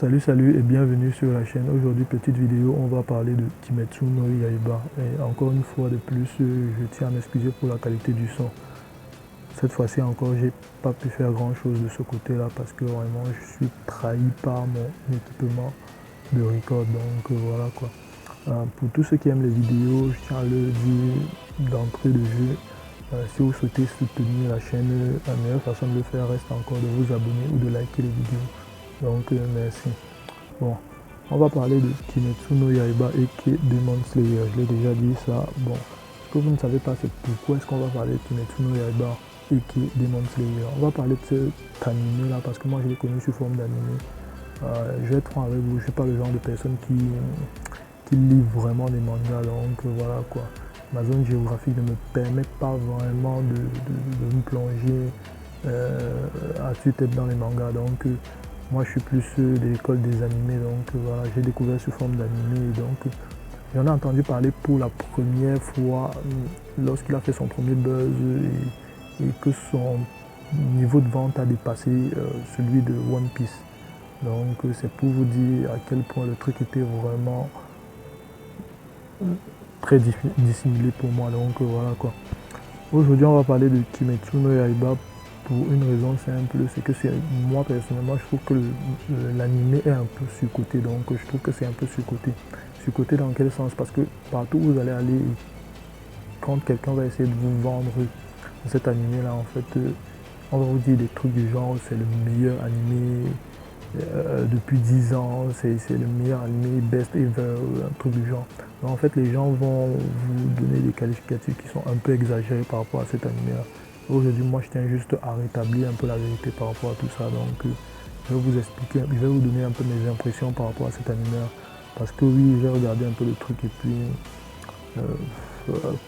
Salut et bienvenue sur la chaîne. Aujourd'hui, petite vidéo, on va parler de Kimetsu no Yaiba. Et encore une fois de plus, je tiens à m'excuser pour la qualité du son. Cette fois-ci encore, j'ai pas pu faire grand chose de ce côté-là parce que vraiment, je suis trahi par mon équipement de record. Donc voilà quoi. Pour tous ceux qui aiment les vidéos, je tiens à le dire d'entrée de jeu. Si vous souhaitez soutenir la chaîne, la meilleure façon de le faire reste encore de vous abonner ou de liker les vidéos. Donc merci. Bon, on va parler de Kimetsu no Yaiba et Demon Slayer. Je l'ai déjà dit ça. Bon, ce que vous ne savez pas, c'est pourquoi est-ce qu'on va parler de Kimetsu no Yaiba et Demon Slayer. On va parler de cet animé là parce que moi je l'ai connu sous forme d'animé. Je vais être franc avec vous, je ne suis pas le genre de personne qui lit vraiment des mangas. Donc voilà quoi. Ma zone géographique ne me permet pas vraiment de me plonger à tue-tête dans les mangas. Donc moi je suis plus de l'école des animés, donc voilà, j'ai découvert sous forme d'animé, donc j'en ai entendu parler pour la première fois lorsqu'il a fait son premier buzz et que son niveau de vente a dépassé celui de One Piece. Donc c'est pour vous dire à quel point le truc était vraiment très dissimulé pour moi, donc voilà quoi. Aujourd'hui on va parler de Kimetsu no Yaiba pour une raison simple, c'est que moi personnellement je trouve que l'animé est un peu surcoté, donc je trouve que c'est un peu surcoté. Surcoté dans quel sens? Parce que partout où vous allez aller, quand quelqu'un va essayer de vous vendre cet animé là, en fait, on va vous dire des trucs du genre c'est le meilleur animé depuis 10 ans, c'est le meilleur animé, best ever, un truc du genre. Donc, en fait les gens vont vous donner des qualificatifs qui sont un peu exagérés par rapport à cet animé là. Aujourd'hui, moi, je tiens juste à rétablir un peu la vérité par rapport à tout ça. Donc, je vais vous expliquer, je vais vous donner un peu mes impressions par rapport à cet animé. Parce que oui, j'ai regardé un peu le truc et puis,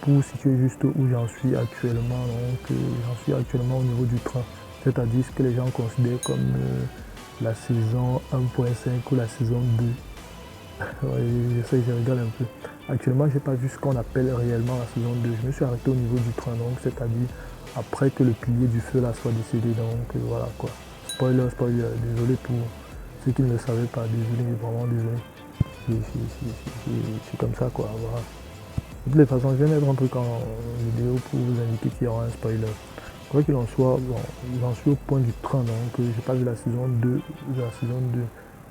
pour situer juste où j'en suis actuellement, donc j'en suis actuellement au niveau du train. C'est-à-dire ce que les gens considèrent comme la saison 1.5 ou la saison 2. Je rigole un peu. Actuellement, je n'ai pas vu ce qu'on appelle réellement la saison 2. Je me suis arrêté au niveau du train, donc c'est-à-dire après que le pilier du feu là soit décédé. Donc voilà quoi. Spoiler, désolé pour ceux qui ne le savaient pas, désolé, vraiment désolé. C'est comme ça quoi. Voilà. De toutes les façons, je vais mettre un truc en vidéo pour vous indiquer qu'il y aura un spoiler. Quoi qu'il en soit, bon, j'en suis au point du train, donc j'ai pas vu la saison 2.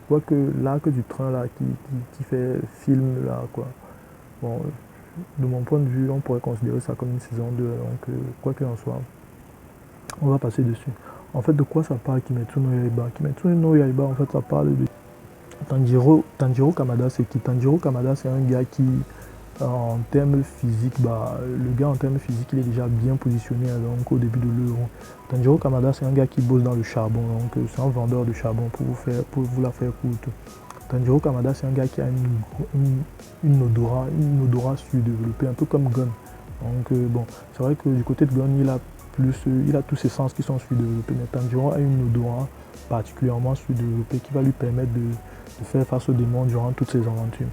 Quoique l'arc du train là qui fait film là quoi. Bon, de mon point de vue, on pourrait considérer ça comme une saison 2, donc quoi qu'il en soit, on va passer dessus. En fait, de quoi ça parle Kimetsu no Yaiba? Kimetsu no Yaiba, en fait, ça parle de Tanjiro Kamada. C'est qui? Tanjiro Kamada, c'est un gars qui, en termes physiques, le gars en termes physiques, il est déjà bien positionné, hein, donc au début de l'œuvre. Tanjiro Kamada, c'est un gars qui bosse dans le charbon, donc c'est un vendeur de charbon pour vous la faire courte. Tanjiro Kamada, c'est un gars qui a une odorat surdéveloppé, un peu comme Gon. Donc bon, c'est vrai que du côté de Gon, il a tous ses sens qui sont surdéveloppés, mais Tanjiro a une odorat particulièrement surdéveloppée qui va lui permettre de faire face aux démons durant toutes ses aventures.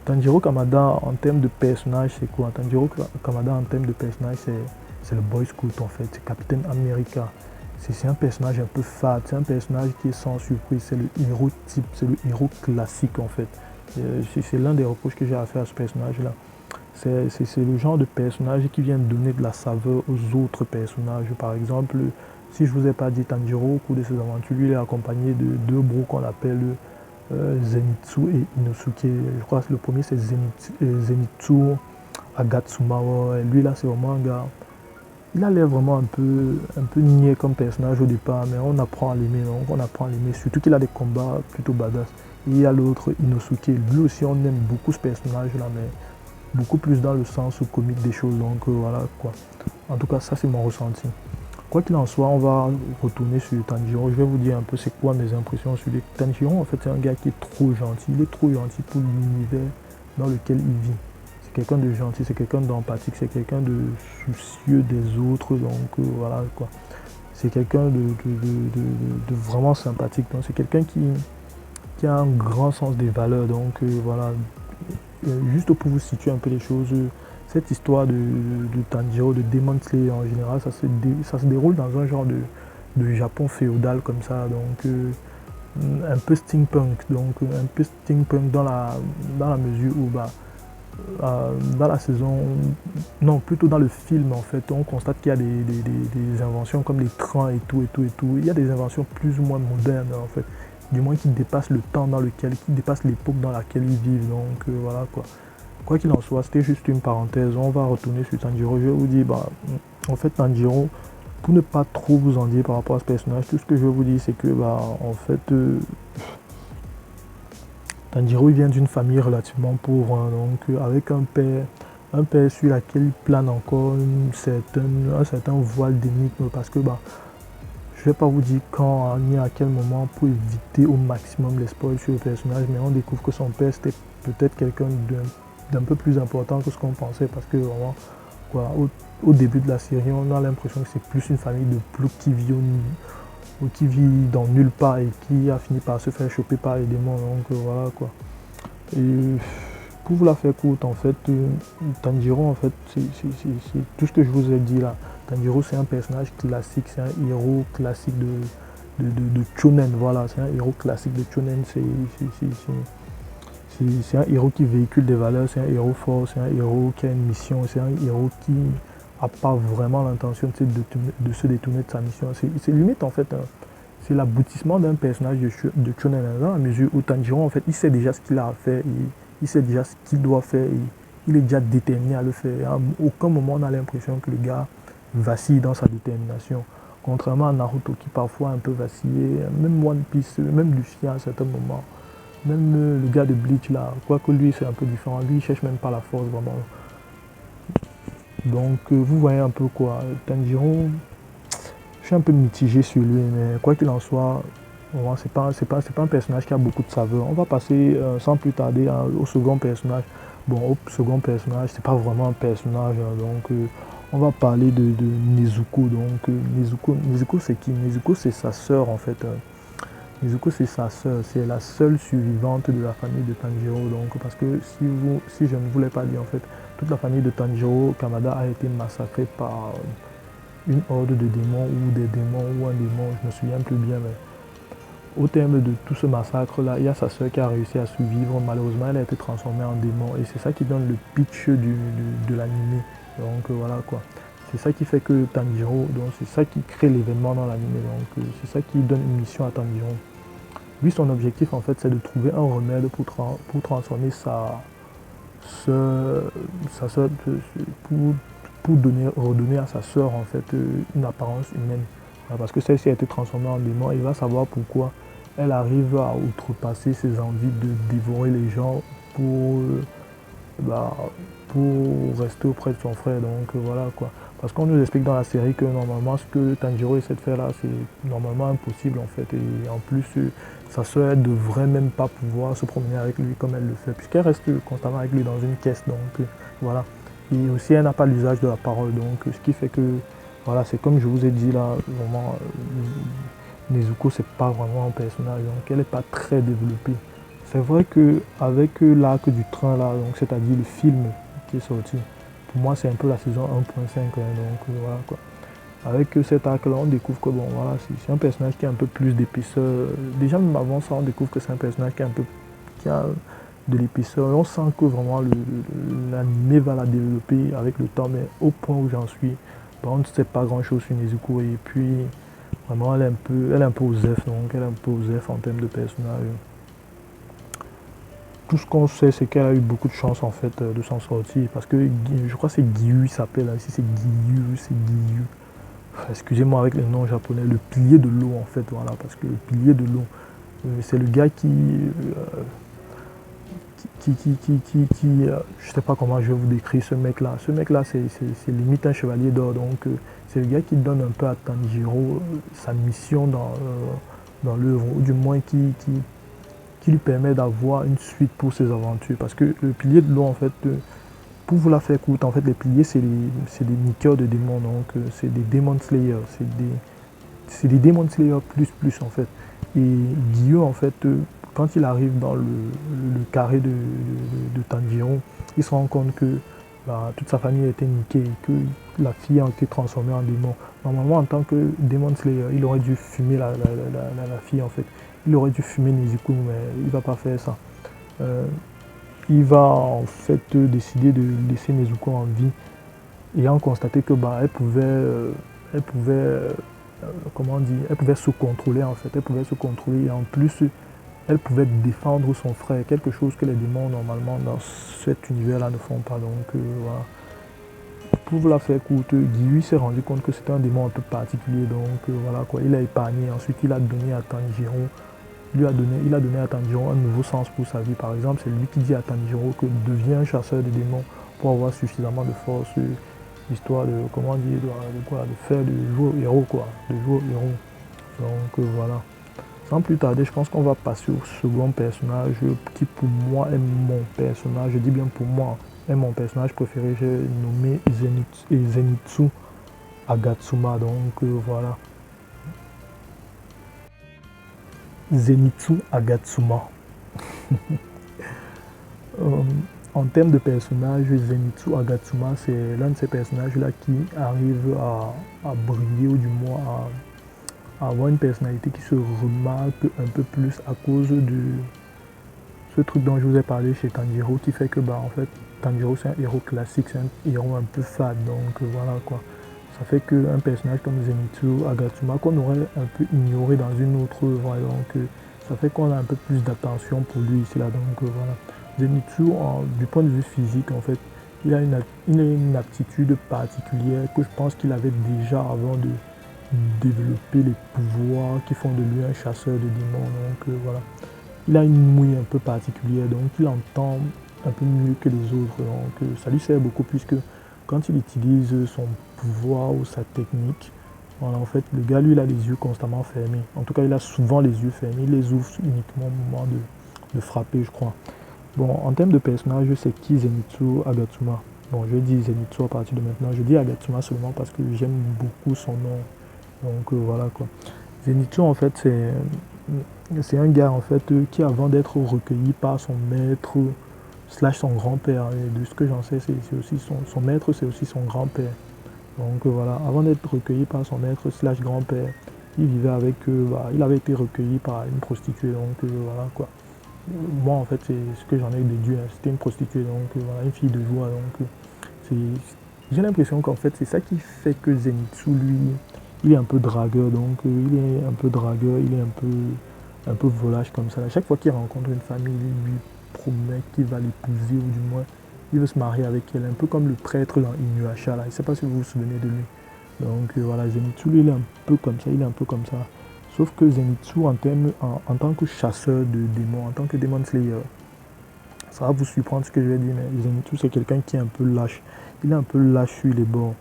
Tanjiro Kamada en termes de personnage, c'est quoi? Tanjiro Kamada en termes de personnage, c'est le Boy Scout en fait, c'est Captain America. C'est un personnage un peu fade, c'est un personnage qui est sans surprise, c'est le héros type, c'est le héros classique en fait. C'est l'un des reproches que j'ai à faire à ce personnage-là. C'est le genre de personnage qui vient donner de la saveur aux autres personnages. Par exemple, si je ne vous ai pas dit, Tanjiro, au cours de ses aventures, lui, il est accompagné de deux bros qu'on appelle Zenitsu et Inosuke. Je crois que le premier c'est Zenitsu Agatsuma. Lui là, c'est vraiment un gars. Il a l'air vraiment un peu niais comme personnage au départ, mais on apprend à l'aimer, donc on apprend à l'aimer, surtout qu'il a des combats plutôt badass. Et il y a l'autre, Inosuke, lui aussi on aime beaucoup ce personnage-là, mais beaucoup plus dans le sens comique des choses, donc voilà quoi. En tout cas, ça c'est mon ressenti. Quoi qu'il en soit, on va retourner sur Tanjiro, je vais vous dire un peu c'est quoi mes impressions sur lui. Tanjiro, en fait, c'est un gars qui est trop gentil, il est trop gentil pour l'univers dans lequel il vit. C'est quelqu'un de gentil, c'est quelqu'un d'empathique, c'est quelqu'un de soucieux des autres, donc voilà quoi. C'est quelqu'un de vraiment sympathique, donc c'est quelqu'un qui a un grand sens des valeurs, donc voilà. Juste pour vous situer un peu les choses, cette histoire de Tanjiro, de Demon Slayer en général, ça se déroule dans un genre de Japon féodal comme ça, donc un peu steampunk, donc un peu steampunk dans la mesure où dans la saison, non, plutôt dans le film en fait, on constate qu'il y a des inventions comme les trains et tout, et tout, et tout. Il y a des inventions plus ou moins modernes en fait, du moins qui dépassent le temps dans lequel, qui dépassent l'époque dans laquelle ils vivent. Donc voilà quoi. Quoi qu'il en soit, c'était juste une parenthèse. On va retourner sur Tanjiro. Je vais vous dire, en fait, Tanjiro, pour ne pas trop vous en dire par rapport à ce personnage, tout ce que je vais vous dire, c'est que, en fait, Tanjiro il vient d'une famille relativement pauvre, hein, donc avec un père sur lequel il plane encore un certain voile d'énigme, parce que, je ne vais pas vous dire quand ni à quel moment pour éviter au maximum les spoils sur le personnage, mais on découvre que son père c'était peut-être quelqu'un d'un peu plus important que ce qu'on pensait, parce que vraiment, quoi, au début de la série, on a l'impression que c'est plus une famille de ploucs qui vit dans nulle part et qui a fini par se faire choper par les démons. Donc voilà quoi. Et pour vous la faire courte, en fait, Tanjiro, en fait, c'est tout ce que je vous ai dit là. Tanjiro, c'est un personnage classique, c'est un héros classique de Shonen, voilà, c'est un héros classique de Shonen, c'est un héros qui véhicule des valeurs, c'est un héros fort, c'est un héros qui a une mission, c'est un héros qui n'a pas vraiment l'intention de se détourner de sa mission. C'est limite en fait, c'est l'aboutissement d'un personnage de Shonen dans la mesure où Tanjiro en fait, il sait déjà ce qu'il a à faire, il sait déjà ce qu'il doit faire, il est déjà déterminé à le faire. À aucun moment on a l'impression que le gars vacille dans sa détermination. Contrairement à Naruto qui parfois a un peu vacillé, même One Piece, même Luffy à un certain moment. Même le gars de Bleach là, quoique lui c'est un peu différent, lui il cherche même pas la force vraiment. Donc vous voyez un peu quoi, Tanjiro, je suis un peu mitigé sur lui, mais quoi qu'il en soit, c'est pas un personnage qui a beaucoup de saveur. On va passer sans plus tarder au second personnage. Bon, au second personnage, c'est pas vraiment un personnage, hein, donc on va parler de Nezuko. Donc Nezuko c'est qui? Nezuko c'est sa sœur en fait. Nezuko c'est sa sœur, c'est la seule survivante de la famille de Tanjiro. Donc parce que si je ne vous l'ai pas dit en fait, toute la famille de Tanjiro Kamada a été massacrée par une horde de démons ou des démons ou un démon, je ne me souviens plus bien, mais au terme de tout ce massacre là, il y a sa sœur qui a réussi à survivre. Malheureusement elle a été transformée en démon et c'est ça qui donne le pitch de l'anime. Donc voilà quoi. C'est ça qui fait que Tanjiro, donc c'est ça qui crée l'événement dans l'anime. Donc c'est ça qui donne une mission à Tanjiro. Lui, son objectif, en fait, c'est de trouver un remède pour transformer sa soeur, pour redonner à sa soeur, en fait, une apparence humaine. Parce que celle-ci a été transformée en démon, il va savoir pourquoi elle arrive à outrepasser ses envies de dévorer les gens bah, pour rester auprès de son frère. Donc voilà quoi. Parce qu'on nous explique dans la série que normalement ce que Tanjiro essaie de faire là, c'est normalement impossible en fait. Et en plus, sa soeur ne devrait même pas pouvoir se promener avec lui comme elle le fait, puisqu'elle reste constamment avec lui dans une caisse. Donc voilà. Et aussi, elle n'a pas l'usage de la parole. Donc ce qui fait que, voilà, c'est comme je vous ai dit là, vraiment, Nezuko, c'est pas vraiment un personnage. Donc elle n'est pas très développée. C'est vrai qu'avec l'arc du train là, donc c'est-à-dire le film qui est sorti, pour moi c'est un peu la saison 1.5, hein, donc voilà quoi. Avec cet arc là, on découvre que bon voilà, c'est un personnage qui a un peu plus d'épaisseur. Déjà même avant ça, on découvre que c'est un personnage qui a de l'épaisseur. On sent que vraiment l'anime va la développer avec le temps, mais au point où j'en suis, on ne sait pas grand chose sur Nezuko et puis vraiment elle est un peu osef, donc elle est un peu osef en termes de personnage. Tout ce qu'on sait, c'est qu'elle a eu beaucoup de chance en fait de s'en sortir. Parce que je crois que c'est Giyu, il s'appelle. Ici, c'est Giyu, c'est Giyu. Excusez-moi avec les noms japonais. Le pilier de l'eau en fait, voilà. Parce que le pilier de l'eau, c'est le gars je sais pas comment je vais vous décrire ce mec-là. Ce mec-là, c'est limite un chevalier d'or. Donc, c'est le gars qui donne un peu à Tanjiro sa mission dans l'œuvre. Ou du moins qui lui permet d'avoir une suite pour ses aventures. Parce que le pilier de l'eau, en fait, pour vous la faire courte, en fait, les piliers, c'est des niqueurs de démons. Donc, c'est des Demon Slayers. C'est des Demon Slayers plus, en fait. Et Guillaume, en fait, quand il arrive dans le carré de Tanjiro, il se rend compte que toute sa famille a été niquée et que la fille a été transformée en démon. Normalement, en tant que Demon Slayer, il aurait dû fumer la fille, en fait. il aurait dû fumer Nezuko, mais il va pas faire ça. Il va en fait décider de laisser Nezuko en vie, ayant constaté que elle pouvait comment dire, elle pouvait se contrôler en fait, elle pouvait se contrôler et en plus elle pouvait défendre son frère, quelque chose que les démons normalement dans cet univers-là ne font pas. Donc voilà. Pour vous la faire courte, Gyui s'est rendu compte que c'était un démon un peu particulier, donc voilà quoi, il a épargné, ensuite il a donné à Tanjiro, il a donné à Tanjiro un nouveau sens pour sa vie. Par exemple, c'est lui qui dit à Tanjiro que devient un chasseur de démons pour avoir suffisamment de force, histoire de, comment dire, de faire de jouer au héros quoi, de jouer au héros. Donc voilà. Sans plus tarder, je pense qu'on va passer au second personnage qui pour moi est mon personnage, je dis bien pour moi, est mon personnage préféré. J'ai nommé Zenitsu Agatsuma. Donc voilà. Zenitsu Agatsuma. En termes de personnage, Zenitsu Agatsuma, c'est l'un de ces personnages-là qui arrive à briller ou du moins à avoir une personnalité qui se remarque un peu plus à cause de ce truc dont je vous ai parlé chez Tanjiro, qui fait que en fait Tanjiro c'est un héros classique, c'est un héros un peu fade, donc voilà quoi. Ça fait qu'un personnage comme Zenitsu Agatsuma qu'on aurait un peu ignoré dans une autre œuvre, donc ça fait qu'on a un peu plus d'attention pour lui ici là, donc voilà. Zenitsu, du point de vue physique en fait, il a une aptitude particulière que je pense qu'il avait déjà avant de développer les pouvoirs qui font de lui un chasseur de démons, donc voilà. Il a une mouille un peu particulière, donc il entend un peu mieux que les autres, donc ça lui sert beaucoup puisque quand il utilise son pouvoir ou sa technique, voilà, en fait le gars lui il a les yeux constamment fermés, en tout cas il a souvent les yeux fermés, il les ouvre uniquement au moment de frapper je crois. Bon, en termes de personnage, c'est qui Zenitsu Agatsuma? Bon, je dis Zenitsu à partir de maintenant, je dis Agatsuma seulement parce que j'aime beaucoup son nom, donc voilà quoi. Zenitsu en fait c'est un gars en fait qui avant d'être recueilli par son maître slash son grand-père, et de ce que j'en sais c'est aussi son maître, c'est aussi son grand-père. Donc voilà, avant d'être recueilli par son maître slash grand-père, il vivait avec il avait été recueilli par une prostituée, donc voilà quoi. Moi en fait c'est ce que j'en ai déduit, c'était une prostituée, donc voilà, une fille de joie, donc j'ai l'impression qu'en fait c'est ça qui fait que Zenitsu lui il est un peu dragueur, donc il est un peu dragueur, il est un peu volage comme ça. À chaque fois qu'il rencontre une femme, il lui promet qu'il va l'épouser ou du moins il veut se marier avec elle, un peu comme le prêtre dans Inuyasha là. Je ne sais pas si vous vous souvenez de lui. Donc voilà, Zenitsu lui, il est un peu comme ça, il est un peu comme ça. Sauf que Zenitsu en tant que chasseur de démons, en tant que Demon Slayer, ça va vous surprendre ce que je vais dire, mais Zenitsu c'est quelqu'un qui est un peu lâche. Il est un peu lâche sur les bords.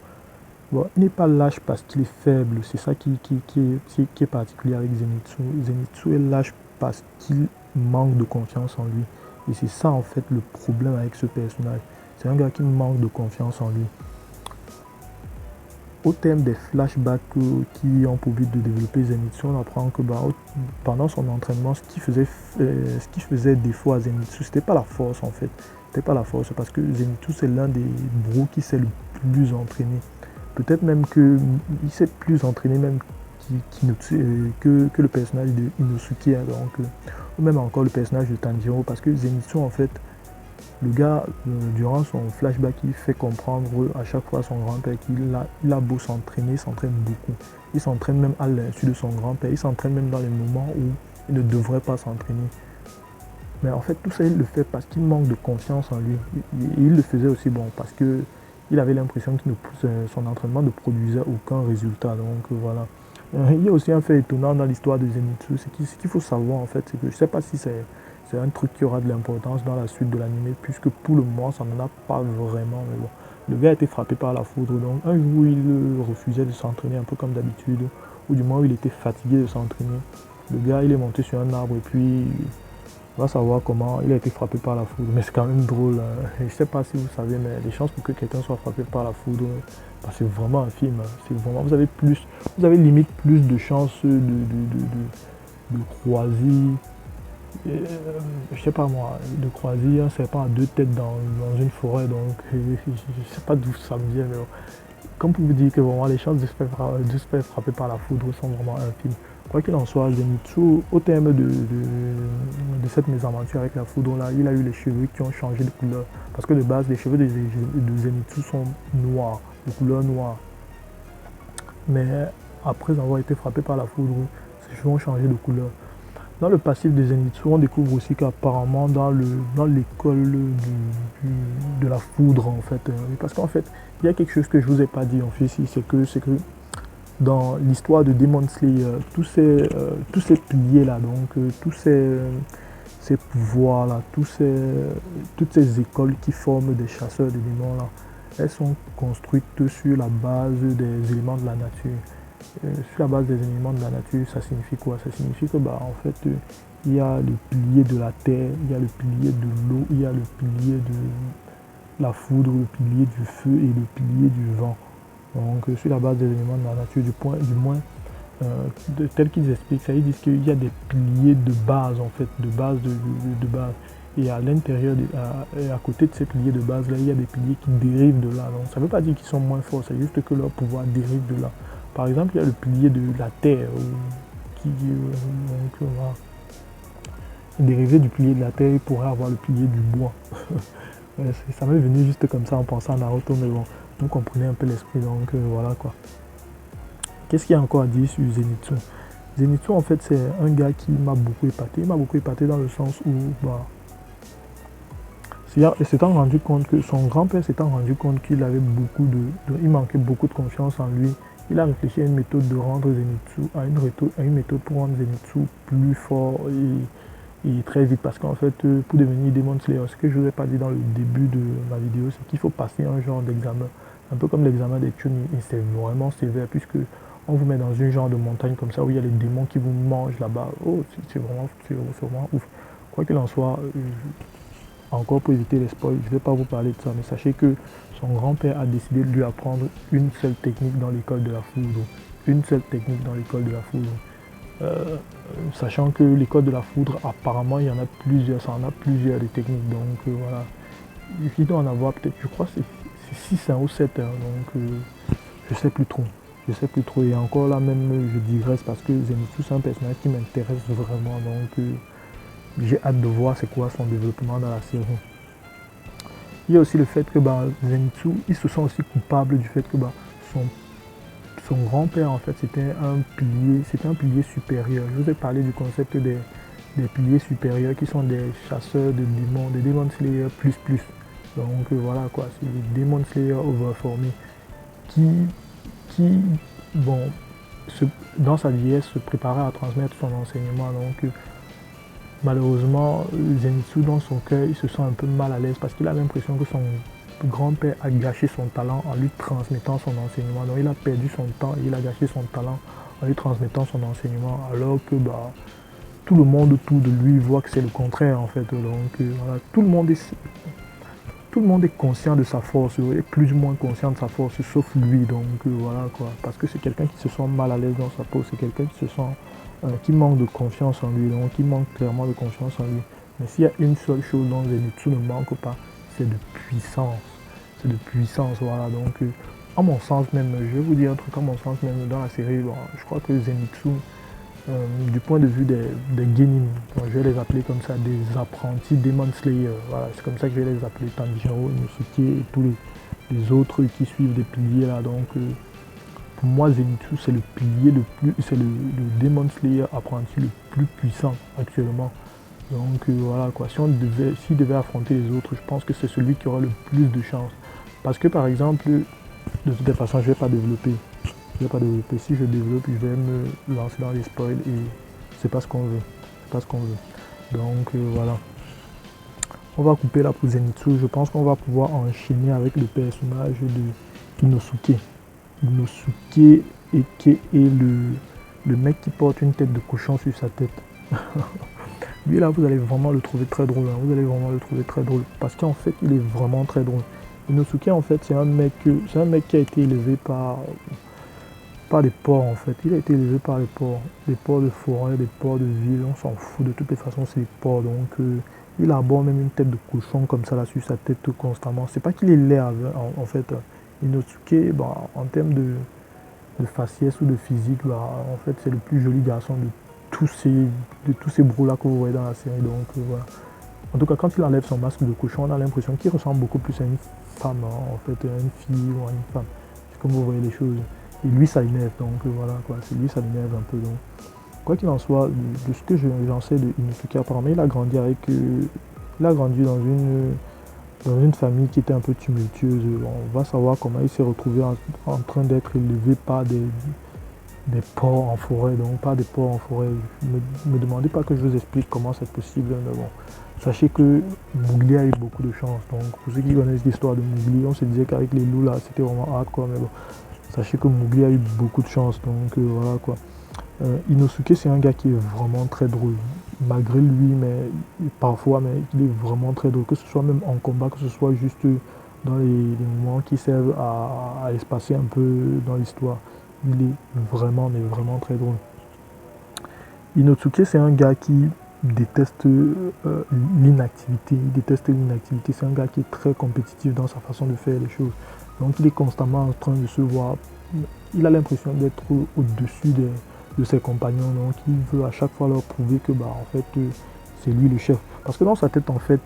Bon, il n'est pas lâche parce qu'il est faible, c'est ça qui est particulier avec Zenitsu. Zenitsu est lâche parce qu'il manque de confiance en lui. Et c'est ça en fait le problème avec ce personnage. C'est un gars qui manque de confiance en lui. Au terme des flashbacks qui ont pour but de développer Zenitsu, on apprend que pendant son entraînement, ce qui faisait défaut à Zenitsu, c'était pas la force en fait. C'était pas la force parce que Zenitsu c'est l'un des bros qui s'est le plus entraîné. Peut-être même qu'il s'est plus entraîné même que le personnage de Inosuke, donc, ou même encore le personnage de Tanjiro, parce que Zenitsu en fait, le gars, durant son flashback, il fait comprendre à chaque fois à son grand-père qu'il a beau s'entraîner, il s'entraîne beaucoup. Il s'entraîne même à l'insu de son grand-père, il s'entraîne même dans les moments où il ne devrait pas s'entraîner. Mais en fait, tout ça, il le fait parce qu'il manque de confiance en lui. Et il le faisait aussi parce que il avait l'impression que son entraînement ne produisait aucun résultat. Donc voilà. Il y a aussi un fait étonnant dans l'histoire de Zenitsu. Ce qu'il faut savoir en fait, c'est que je ne sais pas si c'est un truc qui aura de l'importance dans la suite de l'anime, puisque pour le moment, ça n'en a pas vraiment. Mais bon. Le gars a été frappé par la foudre. Donc un jour, il refusait de s'entraîner un peu comme d'habitude, ou du moins il était fatigué de s'entraîner. Le gars, il est monté sur un arbre et puis on va savoir comment il a été frappé par la foudre. Mais c'est quand même drôle. Je ne sais pas si vous savez, mais les chances pour que quelqu'un soit frappé par la foudre, c'est vraiment un film. C'est vraiment, vous avez limite plus de chances de croiser, je sais pas moi, de croiser un serpent à deux têtes dans une forêt. Donc je ne sais pas d'où ça me vient, mais comme pour vous dire que vraiment les chances de se faire frapper par la foudre sont vraiment infimes. Quoi qu'il en soit, Zenitsu, au terme de cette mésaventure avec la foudre là, il a eu les cheveux qui ont changé de couleur. Parce que de base, les cheveux de Zenitsu sont noirs, de couleur noire. Mais après avoir été frappé par la foudre, ses cheveux ont changé de couleur. Dans le passif de Zenitsu, on découvre aussi qu'apparemment dans l'école de la foudre, en fait, parce qu'en fait, il y a quelque chose que je ne vous ai pas dit en fait ici, c'est que dans l'histoire de Demon Slayer, tous ces piliers là, donc tous ces pouvoirs là, toutes ces écoles qui forment des chasseurs de démons là, elles sont construites sur la base des éléments de la nature. Sur la base des éléments de la nature, ça signifie quoi? Ça signifie que en fait, il y a le pilier de la terre, il y a le pilier de l'eau, il y a le pilier de la foudre, le pilier du feu et le pilier du vent. Donc sur la base des éléments de la nature, du moins tel qu'ils expliquent ça, ils disent qu'il y a des piliers de base en fait, de base. Et à l'intérieur, à côté de ces piliers de base là, il y a des piliers qui dérivent de là. Donc ça ne veut pas dire qu'ils sont moins forts, c'est juste que leur pouvoir dérive de là. Par exemple, il y a le pilier de la terre, voilà. Dérivé du pilier de la terre, il pourrait avoir le pilier du bois. Ça m'est venu juste comme ça en pensant à Naruto, mais bon, vous comprenez un peu l'esprit, donc voilà quoi. Qu'est-ce qu'il y a encore à dire sur Zenitsu? Zenitsu, en fait, c'est un gars qui m'a beaucoup épaté. Il m'a beaucoup épaté dans le sens où, s'étant rendu compte que son grand-père s'étant rendu compte qu'il avait il manquait beaucoup de confiance en lui. Il a réfléchi à une méthode de rendre Zenitsu, à une méthode pour rendre Zenitsu plus fort et très vite. Parce qu'en fait, pour devenir Demon Slayer, ce que je ne vous ai pas dit dans le début de ma vidéo, c'est qu'il faut passer un genre d'examen. Un peu comme l'examen des Chunin, et c'est vraiment sévère puisque on vous met dans une genre de montagne comme ça où il y a les démons qui vous mangent là-bas. Oh, c'est vraiment ouf. Quoi qu'il en soit, encore pour éviter les spoils, je ne vais pas vous parler de ça, mais sachez que son grand-père a décidé de lui apprendre une seule technique dans l'école de la foudre. Une seule technique dans l'école de la foudre. Sachant que l'école de la foudre, apparemment, il y en a plusieurs, ça en a plusieurs des techniques. Donc voilà. Il doit en avoir peut-être, je crois, c'est 6 ou 7 heures. Donc je sais plus trop. Je sais plus trop. Et encore là même, je digresse parce que Zenitsu, c'est un personnage qui m'intéresse vraiment. Donc j'ai hâte de voir c'est quoi son développement dans la série. Il y a aussi le fait que Zenitsu, il se sent aussi coupable du fait que son grand-père en fait c'était un pilier supérieur. Je vous ai parlé du concept des piliers supérieurs qui sont des chasseurs de démons, des Demon Slayer plus. Donc voilà quoi, c'est les Demon Slayer overformés qui dans sa vieillesse se préparait à transmettre son enseignement. Donc malheureusement, Zenitsu dans son cœur, il se sent un peu mal à l'aise parce qu'il a l'impression que son grand-père a gâché son talent en lui transmettant son enseignement. Donc il a perdu son temps et il a gâché son talent en lui transmettant son enseignement alors que tout le monde autour de lui voit que c'est le contraire en fait. Donc voilà, tout le monde est conscient de sa force, et plus ou moins conscient de sa force, sauf lui. Donc voilà quoi, parce que c'est quelqu'un qui se sent mal à l'aise dans sa peau, c'est quelqu'un qui manque de confiance en lui, donc qui manque clairement de confiance en lui. Mais s'il y a une seule chose dont Zenitsu ne manque pas, c'est de puissance. C'est de puissance, voilà. Donc, à mon sens même, je vais vous dire un truc, à mon sens même, dans la série, je crois que Zenitsu, du point de vue des genin, je vais les appeler comme ça, des apprentis Demon Slayer, voilà, c'est comme ça que je vais les appeler, Tanjiro, Inosuke et tous les autres qui suivent des piliers là. Donc, pour moi, Zenitsu, c'est le pilier c'est le Demon Slayer apprenti le plus puissant actuellement. Donc voilà quoi, s'il devait affronter les autres, je pense que c'est celui qui aura le plus de chance. Parce que par exemple, de toute façon, je ne vais pas développer. Si je développe, je vais me lancer dans les spoils et c'est pas ce qu'on veut. Donc voilà. On va couper là pour Zenitsu. Je pense qu'on va pouvoir enchaîner avec le personnage de Inosuke. Inosuke et qui est le mec qui porte une tête de cochon sur sa tête. Lui là, vous allez vraiment le trouver très drôle. Parce qu'en fait, il est vraiment très drôle. Inosuke, en fait, c'est un mec qui a été élevé par les porcs, en fait. Il a été élevé par les porcs. Des porcs de forêt, des porcs de ville. On s'en fout. De toutes les façons, c'est des porcs. Donc, il aborde même une tête de cochon comme ça là sur sa tête constamment. C'est pas qu'il est laid, en fait. Inosuke, en termes de faciès ou de physique, bah, en fait c'est le plus joli garçon de tous ces bros là que vous voyez dans la série. Donc voilà. En tout cas, quand il enlève son masque de cochon, on a l'impression qu'il ressemble beaucoup plus à une femme, hein, en fait, à une fille ou à une femme. C'est comme vous voyez les choses. Et lui, ça l'énerve, donc voilà quoi. C'est lui, ça l'énerve un peu. Donc, quoi qu'il en soit, de ce que j'en sais de Inosuke, apparemment, il a grandi il a grandi dans une famille qui était un peu tumultueuse. On va savoir comment il s'est retrouvé en train d'être élevé par des porcs en forêt, donc pas des porcs en forêt. Ne me demandez pas que je vous explique comment c'est possible, mais bon. Sachez que Mowgli a eu beaucoup de chance. Donc pour ceux qui connaissent l'histoire de Mowgli, on se disait qu'avec les loups là, c'était vraiment hardcore, mais bon. Sachez que Mowgli a eu beaucoup de chance, donc voilà quoi. Inosuke, c'est un gars qui est vraiment très drôle. Malgré lui, mais parfois, mais il est vraiment très drôle. Que ce soit même en combat, que ce soit juste dans les moments qui servent à espacer un peu dans l'histoire. Il est vraiment, mais vraiment très drôle. Inosuke, c'est un gars qui déteste l'inactivité. Il déteste l'inactivité. C'est un gars qui est très compétitif dans sa façon de faire les choses. Donc, il est constamment en train de se voir. Il a l'impression d'être au-dessus de ses compagnons. Donc, il veut à chaque fois leur prouver que, bah, en fait, c'est lui le chef. Parce que dans sa tête, en fait,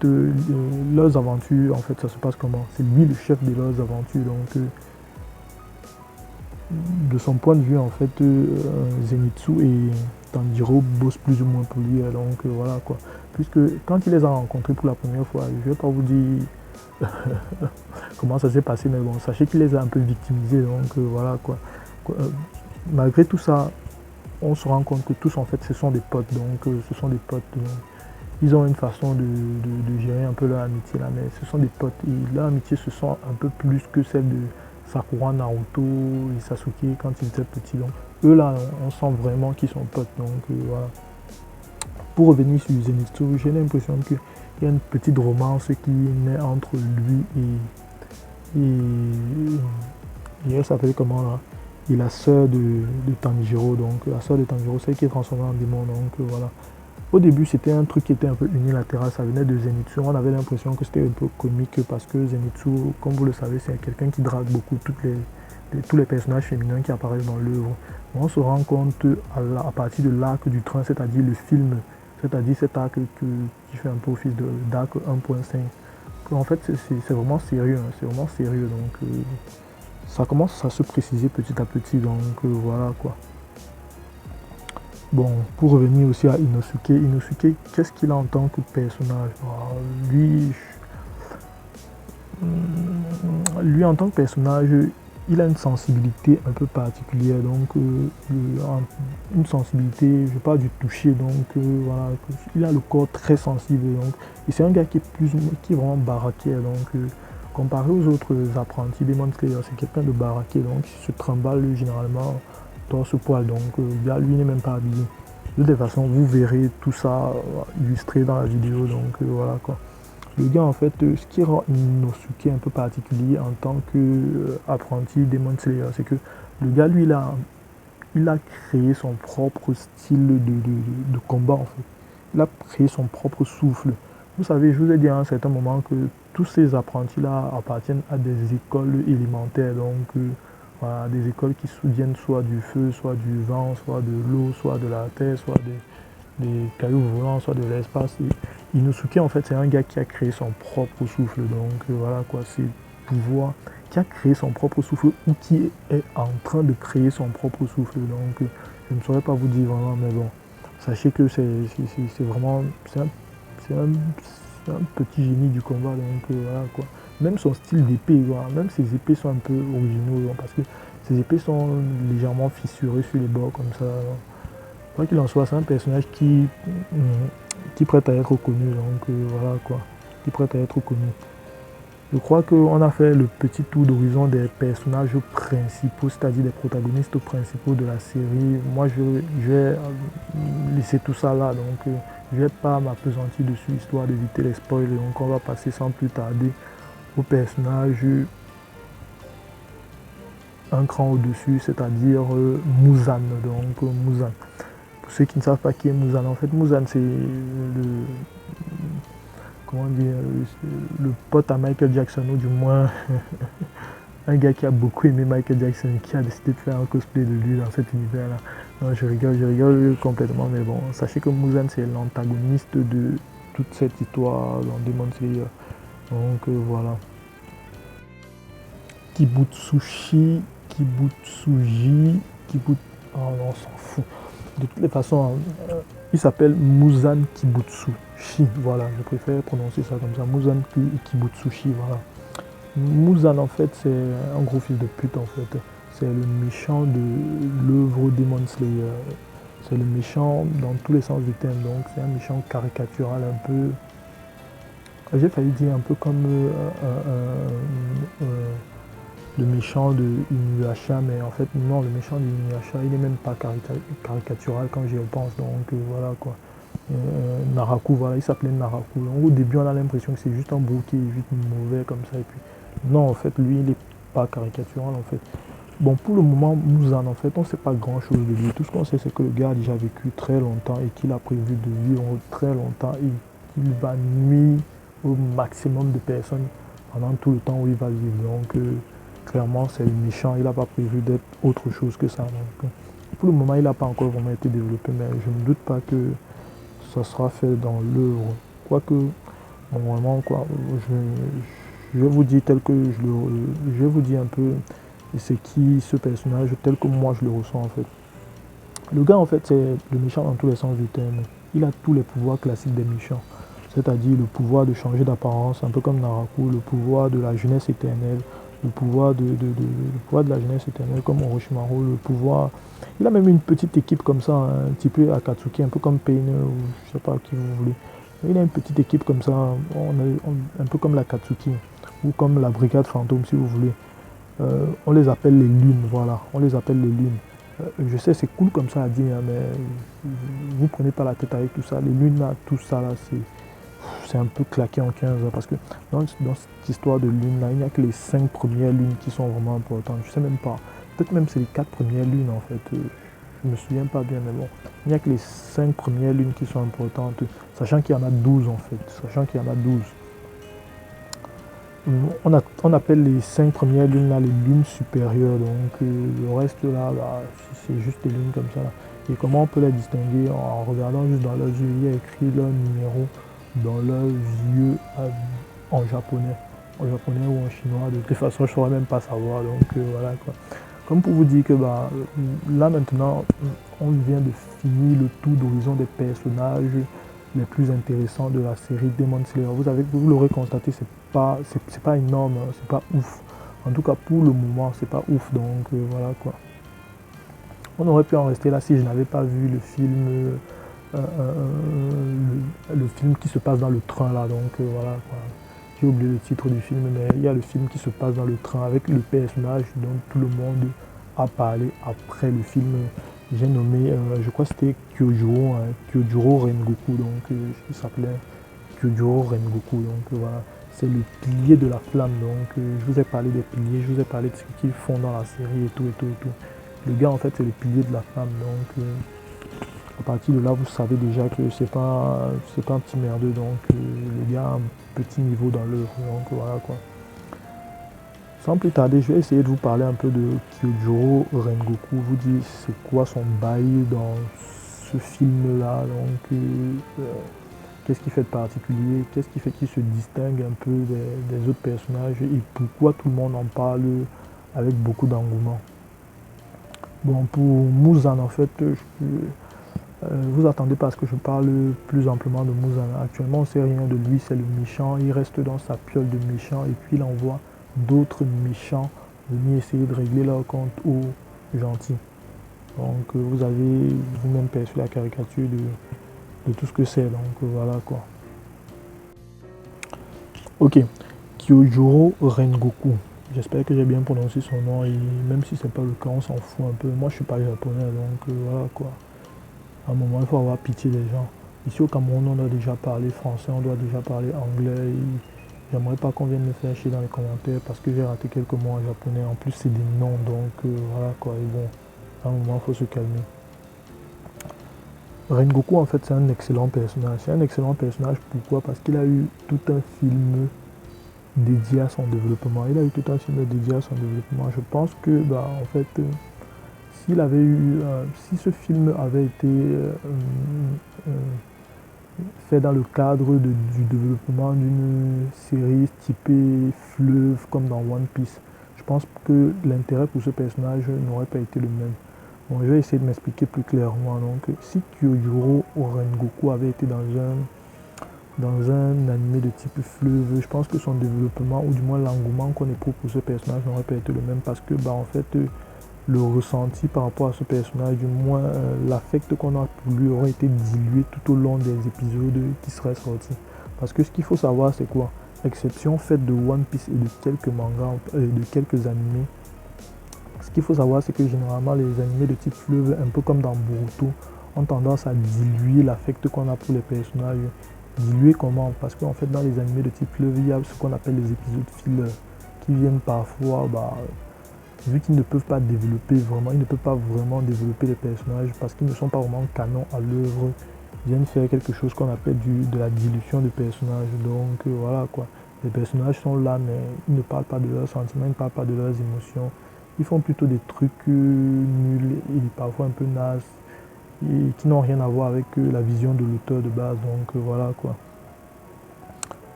leurs aventures, en fait, ça se passe comment? C'est lui le chef de leurs aventures. Donc, de son point de vue, en fait, Zenitsu et Tanjiro bossent plus ou moins pour lui. Donc, voilà quoi. Puisque quand il les a rencontrés pour la première fois, je ne vais pas vous dire comment ça s'est passé, mais bon, sachez qu'il les a un peu victimisés. Donc, voilà quoi. Malgré tout ça, on se rend compte que tous, en fait, ce sont des potes. Donc, ce sont des potes. Donc, ils ont une façon de gérer un peu leur amitié là, mais ce sont des potes. Et leur amitié se sent un peu plus que celle de Sakura, Naruto et Sasuke quand ils étaient petits. Donc, eux là, on sent vraiment qu'ils sont potes. Donc, voilà. Pour revenir sur Zenitsu, j'ai l'impression qu'il y a une petite romance qui naît entre lui et elle s'appelle comment là? Et la sœur de Tanjiro. Donc, la sœur de Tanjiro, celle qui est transformée en démon. Donc, voilà. Au début, c'était un truc qui était un peu unilatéral, ça venait de Zenitsu. On avait l'impression que c'était un peu comique parce que Zenitsu, comme vous le savez, c'est quelqu'un qui drague beaucoup tous les personnages féminins qui apparaissent dans l'œuvre. On se rend compte à partir de l'arc du train, c'est-à-dire le film, c'est-à-dire cet arc qui fait un peu office d'arc 1.5. En fait, c'est vraiment sérieux, hein, c'est vraiment sérieux. Donc, ça commence à se préciser petit à petit. Donc, voilà quoi. Bon, pour revenir aussi à Inosuke, qu'est-ce qu'il a en tant que personnage? Lui, en tant que personnage, il a une sensibilité un peu particulière. Donc, une sensibilité, je ne vais pas du toucher. Donc, voilà, il a le corps très sensible. Donc, et c'est un gars qui est vraiment baraqué. Donc, comparé aux autres apprentis des Slayer, c'est quelqu'un de baraqué. Donc, il se trimballe généralement torse poil, donc lui n'est même pas habillé. De toute façon, vous verrez tout ça illustré dans la vidéo, donc voilà quoi. Le gars, en fait, ce qui rend Inosuke un peu particulier en tant qu'apprenti Demon Slayer, c'est que le gars, lui, il a créé son propre style de combat, en fait. Il a créé son propre souffle. Vous savez, je vous ai dit à un certain moment que tous ces apprentis-là appartiennent à des écoles élémentaires, donc voilà, des écoles qui viennent soit du feu, soit du vent, soit de l'eau, soit de la terre, soit des cailloux volants, soit de l'espace. Inosuke, en fait, c'est un gars qui a créé son propre souffle. Donc voilà quoi, c'est pouvoir, qui a créé son propre souffle ou qui est en train de créer son propre souffle. Donc je ne saurais pas vous dire vraiment, mais bon, sachez que c'est vraiment, c'est un petit génie du combat. Donc voilà quoi. Même son style d'épée, même ses épées sont un peu originaux, parce que ses épées sont légèrement fissurées sur les bords comme ça. Quoi qu'il en soit, c'est un personnage qui prête à être reconnu, donc voilà quoi, qui prête à être reconnu. Je crois qu'on a fait le petit tour d'horizon des personnages principaux, c'est-à-dire des protagonistes principaux de la série. Moi, je vais laisser tout ça là, donc je ne vais pas m'appesantir dessus, histoire d'éviter les spoils. Donc on va passer sans plus tarder au personnage un cran au-dessus, c'est-à-dire Muzan. Donc Muzan. Pour ceux qui ne savent pas qui est Muzan, en fait Muzan c'est comment dire, le pote à Michael Jackson, ou du moins un gars qui a beaucoup aimé Michael Jackson, qui a décidé de faire un cosplay de lui dans cet univers-là. Non, je rigole complètement, mais bon, sachez que Muzan, c'est l'antagoniste de toute cette histoire dans Demon Slayer. Donc voilà. Kibutsuji, oh non, on s'en fout. De toutes les façons, il s'appelle Muzan Kibutsuji. Voilà, je préfère prononcer ça comme ça. Muzan Kibutsuji, voilà. Muzan, en fait, c'est un gros fils de pute, en fait. C'est le méchant de l'œuvre Demon Slayer. C'est le méchant dans tous les sens du terme. Donc, c'est un méchant caricatural un peu. J'ai failli dire un peu comme le méchant de Inuyasha, mais en fait, non, le méchant de Inuyasha, il n'est même pas caricatural quand j'y repense. Donc, voilà quoi. Naraku, voilà, il s'appelait Naraku. Donc, au début, on a l'impression que c'est juste un beau qui est juste mauvais comme ça. Et puis, non, en fait, lui, il n'est pas caricatural en fait. Bon, pour le moment, Muzan, en fait, on ne sait pas grand-chose de lui. Tout ce qu'on sait, c'est que le gars a déjà vécu très longtemps et qu'il a prévu de vivre très longtemps et qu'il va nuire au maximum de personnes pendant tout le temps où il va vivre. Donc, clairement, c'est le méchant. Il n'a pas prévu d'être autre chose que ça. Donc, pour le moment, il n'a pas encore vraiment été développé, mais je ne doute pas que ça sera fait dans l'œuvre. Quoique, bon, vraiment, quoi, je vais vous dire tel que je vais vous dire un peu c'est qui ce personnage tel que moi je le ressens en fait. Le gars en fait c'est le méchant dans tous les sens du terme. Il a tous les pouvoirs classiques des méchants. C'est-à-dire le pouvoir de changer d'apparence, un peu comme Naraku, le pouvoir de la jeunesse éternelle, le pouvoir de la jeunesse éternelle comme Orochimaru, le pouvoir. Il a même une petite équipe comme ça, un petit peu Akatsuki, un peu comme Pain ou je sais pas qui vous voulez. Il a une petite équipe comme ça, un peu comme la Katsuki ou comme la brigade fantôme si vous voulez. On les appelle les lunes, voilà, on les appelle les lunes. Je sais, c'est cool comme ça à dire, mais vous prenez pas la tête avec tout ça. Les lunes, là, tout ça, là, c'est un peu claqué en 15 heures. Parce que dans cette histoire de lunes, là, il n'y a que les 5 premières lunes qui sont vraiment importantes. Je sais même pas. Peut-être même c'est les 4 premières lunes, en fait. Je me souviens pas bien, mais bon. Il n'y a que les 5 premières lunes qui sont importantes. Sachant qu'il y en a 12, en fait. Sachant qu'il y en a 12. On appelle les 5 premières lunes là les lunes supérieures, donc le reste là, c'est juste des lunes comme ça. Là. Et comment on peut les distinguer en regardant juste dans leurs yeux, il y a écrit leur numéro dans leurs yeux en japonais ou en chinois. De toute façon, je ne saurais même pas savoir, donc voilà quoi. Comme pour vous dire que bah, là maintenant, on vient de finir le tour d'horizon des personnages les plus intéressants de la série Demon Slayer. Vous l'aurez constaté, c'est pas énorme, c'est pas ouf. En tout cas, pour le moment, c'est pas ouf. Donc voilà quoi. On aurait pu en rester là si je n'avais pas vu le film, le film qui se passe dans le train là. Donc voilà quoi. J'ai oublié le titre du film, mais il y a le film qui se passe dans le train avec le personnage dont tout le monde a parlé après le film. J'ai nommé, je crois que c'était Kyojuro, hein, Kyojuro Rengoku, donc il s'appelait Kyojuro Rengoku, donc voilà, c'est le pilier de la flamme, donc je vous ai parlé des piliers, je vous ai parlé de ce qu'ils font dans la série et tout. Le gars en fait c'est le pilier de la flamme, donc à partir de là vous savez déjà que c'est pas un petit merdeux, donc le gars a un petit niveau dans l'œuvre, donc voilà quoi. Sans plus tarder, je vais essayer de vous parler un peu de Kyojuro Rengoku, vous dire c'est quoi son bail dans ce film-là, donc qu'est-ce qui fait de particulier, qu'est-ce qui fait qu'il se distingue un peu des autres personnages et pourquoi tout le monde en parle avec beaucoup d'engouement. Bon, pour Muzan, en fait, vous attendez pas à ce que je parle plus amplement de Muzan. Actuellement, on ne sait rien de lui, c'est le méchant, il reste dans sa piole de méchant et puis il envoie d'autres méchants venir essayer de régler leur compte aux gentils. Donc vous avez vous-même perçu la caricature de tout ce que c'est, donc voilà quoi. Ok, Kyojuro Rengoku. J'espère que j'ai bien prononcé son nom et même si c'est pas le cas, on s'en fout un peu. Moi je suis pas japonais, donc voilà quoi. À un moment, il faut avoir pitié des gens. Ici au Cameroun, on doit déjà parler français, on doit déjà parler anglais. J'aimerais pas qu'on vienne me faire chier dans les commentaires parce que j'ai raté quelques mots en japonais. En plus, c'est des noms, donc voilà quoi. Et bon, à un moment, il faut se calmer. Rengoku, en fait, c'est un excellent personnage. C'est un excellent personnage, pourquoi? Parce qu'il a eu tout un film dédié à son développement. Il a eu tout un film dédié à son développement. Je pense que, en fait, si ce film avait été fait dans le cadre du développement d'une série typée fleuve comme dans One Piece, je pense que l'intérêt pour ce personnage n'aurait pas été le même. Bon, je vais essayer de m'expliquer plus clairement. Donc, si Kyojuro Rengoku avait été dans un animé de type fleuve, je pense que son développement, ou du moins l'engouement qu'on éprouve pour ce personnage n'aurait pas été le même parce que, en fait, le ressenti par rapport à ce personnage, du moins l'affect qu'on a pour lui aurait été dilué tout au long des épisodes qui seraient sortis. Parce que ce qu'il faut savoir, c'est quoi? Exception faite de One Piece et de quelques mangas, de quelques animés, ce qu'il faut savoir, c'est que généralement les animés de type fleuve, un peu comme dans Boruto, ont tendance à diluer l'affect qu'on a pour les personnages. Diluer comment? Parce qu'en fait, dans les animés de type fleuve, il y a ce qu'on appelle les épisodes fillers qui viennent parfois, vu qu'ils ne peuvent pas développer vraiment, ils ne peuvent pas vraiment développer les personnages parce qu'ils ne sont pas vraiment canons à l'œuvre, ils viennent faire quelque chose qu'on appelle de la dilution de personnages. Donc voilà quoi. Les personnages sont là, mais ils ne parlent pas de leurs sentiments, ils ne parlent pas de leurs émotions. Ils font plutôt des trucs nuls et parfois un peu nazes et qui n'ont rien à voir avec la vision de l'auteur de base. Donc voilà quoi.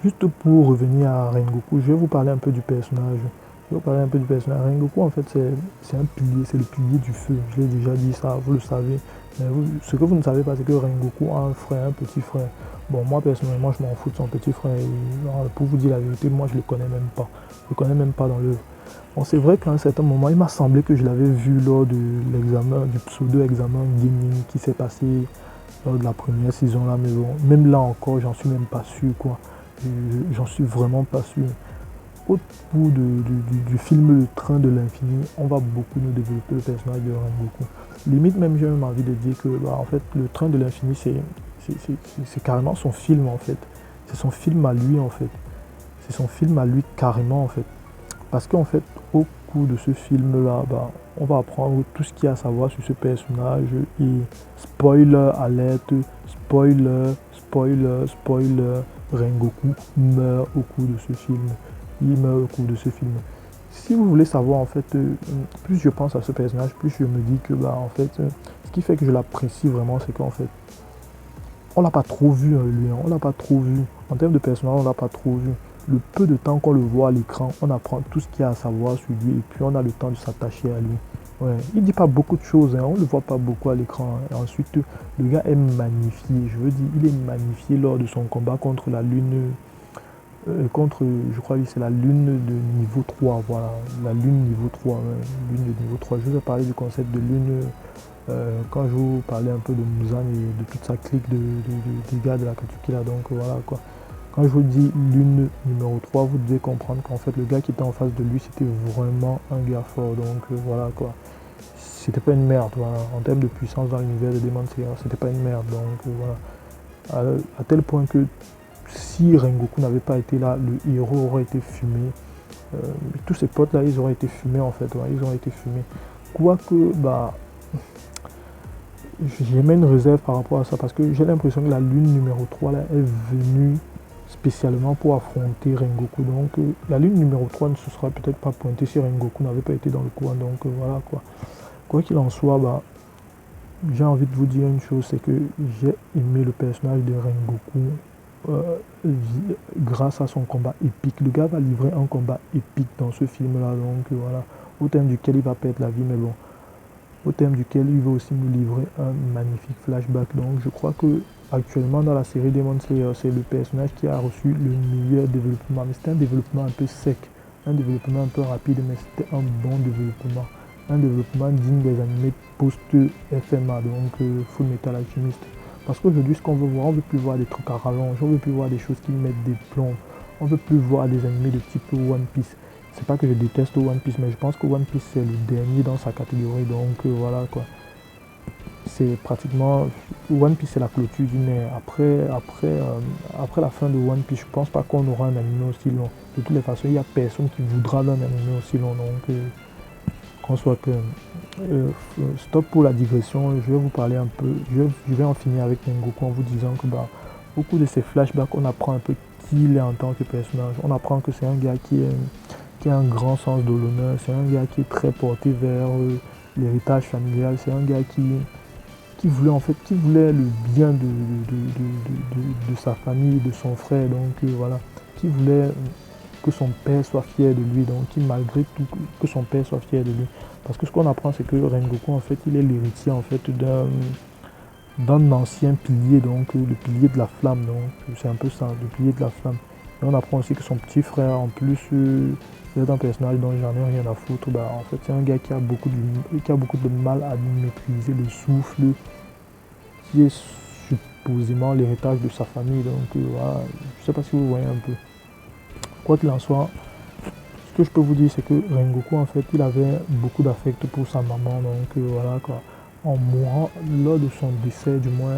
Juste pour revenir à Rengoku, je vais vous parler un peu du personnage. Je vais vous parler un peu du personnage. Rengoku, en fait, c'est un pilier, c'est le pilier du feu. Je l'ai déjà dit ça, vous le savez. Mais ce que vous ne savez pas, c'est que Rengoku a un frère, un petit frère. Bon, moi, personnellement, je m'en fous de son petit frère. Et, pour vous dire la vérité, moi, je ne le connais même pas. Je ne le connais même pas dans l'œuvre. Bon, c'est vrai qu'à un certain moment, il m'a semblé que je l'avais vu lors de l'examen, du pseudo-examen gaming qui s'est passé lors de la première saison là. Mais bon, même là encore, j'en suis même pas sûr, quoi. J'en suis vraiment pas sûr. Au bout du film Le Train de l'Infini, on va beaucoup nous développer le personnage de Rengoku. Limite même, j'ai même envie de dire que en fait, Le Train de l'Infini, c'est carrément son film en fait. C'est son film à lui en fait. C'est son film à lui carrément en fait. Parce qu'en fait, au cours de ce film-là, on va apprendre tout ce qu'il y a à savoir sur ce personnage. Et spoiler alerte, spoiler, Rengoku meurt au cours de ce film. Il meurt au cours de ce film. Si vous voulez savoir, en fait, plus je pense à ce personnage, plus je me dis que, en fait, ce qui fait que je l'apprécie vraiment, c'est qu'en fait, on l'a pas trop vu, lui, on l'a pas trop vu. En termes de personnage, on l'a pas trop vu. Le peu de temps qu'on le voit à l'écran, on apprend tout ce qu'il y a à savoir sur lui et puis on a le temps de s'attacher à lui. Ouais. Il dit pas beaucoup de choses, on ne le voit pas beaucoup à l'écran. Et ensuite, le gars est magnifié. Je veux dire, il est magnifié lors de son combat contre la lune. Je crois que c'est la lune de niveau 3. Voilà, la lune niveau 3. Lune de niveau 3. Je vais parler du concept de lune quand je vous parlais un peu de Muzan et de toute sa clique des gars de la Katsuki là. Donc voilà quoi. Quand je vous dis lune numéro 3, vous devez comprendre qu'en fait le gars qui était en face de lui c'était vraiment un gars fort. Donc voilà quoi. C'était pas une merde, voilà. En termes de puissance dans l'univers de Demon Slayer, c'était pas une merde. Donc voilà. À tel point que si Rengoku n'avait pas été là, le héros aurait été fumé. Tous ses potes là, ils auraient été fumés en fait. Ouais, ils auraient été fumés. Quoique, j'ai même une réserve par rapport à ça parce que j'ai l'impression que la lune numéro 3 là, est venue spécialement pour affronter Rengoku. Donc la lune numéro 3 ne se sera peut-être pas pointée si Rengoku n'avait pas été dans le coin. Donc voilà quoi. Quoi qu'il en soit, j'ai envie de vous dire une chose, c'est que j'ai aimé le personnage de Rengoku grâce à son combat épique. Le gars va livrer un combat épique dans ce film-là. Donc voilà, au terme duquel il va perdre la vie, mais bon, au terme duquel il va aussi nous livrer un magnifique flashback. Donc je crois que actuellement dans la série Demon Slayer, c'est le personnage qui a reçu le meilleur développement. Mais c'était un développement un peu sec, un développement un peu rapide, mais c'était un bon développement. Un développement digne des animés post-FMA, donc Full Metal Alchemist. Parce qu'aujourd'hui, ce qu'on veut voir, on ne veut plus voir des trucs à rallonge, on ne veut plus voir des choses qui mettent des plombs, on ne veut plus voir des animés de type One Piece. C'est pas que je déteste One Piece, mais je pense que One Piece c'est le dernier dans sa catégorie, donc voilà quoi. C'est pratiquement, One Piece c'est la clôture d'une ère. Après la fin de One Piece, je pense pas qu'on aura un animé aussi long. De toutes les façons, il n'y a personne qui voudra d'un animé aussi long, donc qu'on soit que stop pour la digression. Je vais vous parler un peu, je vais en finir avec Rengoku en vous disant que au cours de ces flashbacks, on apprend un peu qui il est en tant que personnage. On apprend que c'est un gars qui a un grand sens de l'honneur, c'est un gars qui est très porté vers l'héritage familial, c'est un gars qui voulait qui voulait le bien de sa famille, de son frère, donc voilà, qui voulait que son père soit fier de lui, donc qui malgré tout que son père soit fier de lui. Parce que ce qu'on apprend, c'est que Rengoku, en fait, il est l'héritier en fait d'un ancien pilier, donc le pilier de la flamme, donc c'est un peu ça, le pilier de la flamme. Et on apprend aussi que son petit frère, en plus, c'est un personnage dont j'en ai rien à foutre. Bah, en fait, c'est un gars qui a beaucoup de mal à maîtriser le souffle, qui est supposément l'héritage de sa famille. Donc voilà, je sais pas si vous voyez un peu. Quoi qu'il en soit, ce que je peux vous dire, c'est que Rengoku, en fait, il avait beaucoup d'affect pour sa maman. Donc voilà quoi. En mourant, lors de son décès, du moins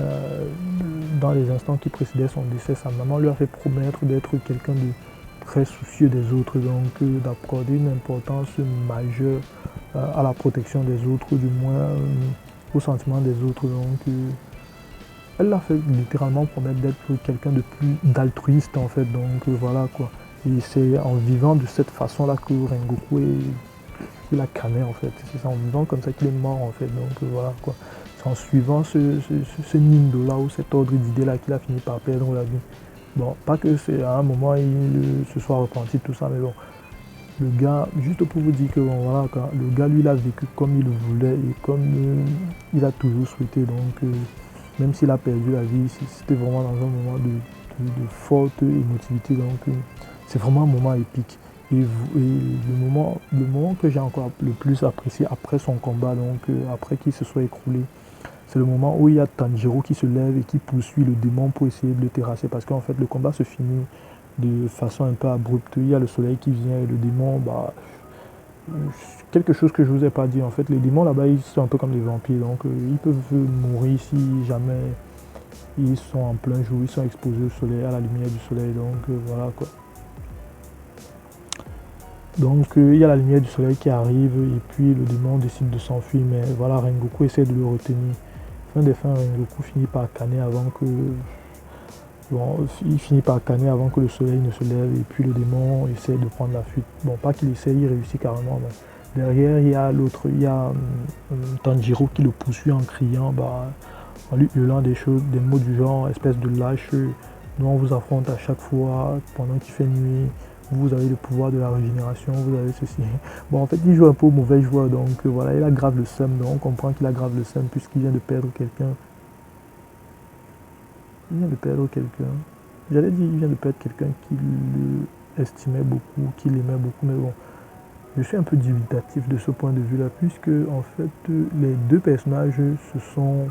dans les instants qui précédaient son décès, sa maman lui a fait promettre d'être quelqu'un de très soucieux des autres, donc d'accorder une importance majeure à la protection des autres, du moins au sentiment des autres. Donc elle l'a fait littéralement promettre d'être quelqu'un de plus d'altruiste en fait, donc voilà quoi. Et c'est en vivant de cette façon-là que Rengoku il a cané en fait. C'est en vivant comme ça qu'il est mort en fait, donc voilà quoi. C'est en suivant ce Nindo là ou cet ordre d'idées là qu'il a fini par perdre la vie. Bon, pas que c'est à un moment il se soit repenti de tout ça, mais bon. Le gars, juste pour vous dire que bon, voilà, quoi, le gars lui il a vécu comme il le voulait et comme il a toujours souhaité. Donc même s'il a perdu la vie, c'était vraiment dans un moment de forte émotivité. Donc c'est vraiment un moment épique. Et le moment que j'ai encore le plus apprécié après son combat, donc après qu'il se soit écroulé, c'est le moment où il y a Tanjiro qui se lève et qui poursuit le démon pour essayer de le terrasser. Parce qu'en fait, le combat se finit de façon un peu abrupte. Il y a le soleil qui vient et le démon, bah, quelque chose que je ne vous ai pas dit. En fait, les démons là-bas, ils sont un peu comme des vampires. Donc, ils peuvent mourir si jamais ils sont en plein jour, ils sont exposés au soleil, à la lumière du soleil. Donc, voilà quoi. Donc, il y a la lumière du soleil qui arrive et puis le démon décide de s'enfuir. Mais voilà, Rengoku essaie de le retenir. Fin des fins, Rengoku finit par canner avant que bon, il finit par canner avant que le soleil ne se lève et puis le démon essaie de prendre la fuite. Bon, pas qu'il essaie, il réussit carrément. Mais derrière, il y a l'autre, il y a Tanjiro qui le poursuit en criant, bah, en lui hurlant des choses, des mots du genre, espèce de lâche, nous on vous affronte à chaque fois pendant qu'il fait nuit. Vous avez le pouvoir de la régénération, vous avez ceci. Bon, en fait, il joue un peu au mauvais joueur, donc voilà, il a grave le seum. Donc on comprend qu'il a grave le seum puisqu'il vient de perdre quelqu'un. Il vient de perdre quelqu'un. J'allais dire, il vient de perdre quelqu'un qui l'estimait beaucoup, qui l'aimait beaucoup, mais bon, je suis un peu dubitatif de ce point de vue-là, puisque en fait, les deux personnages se sont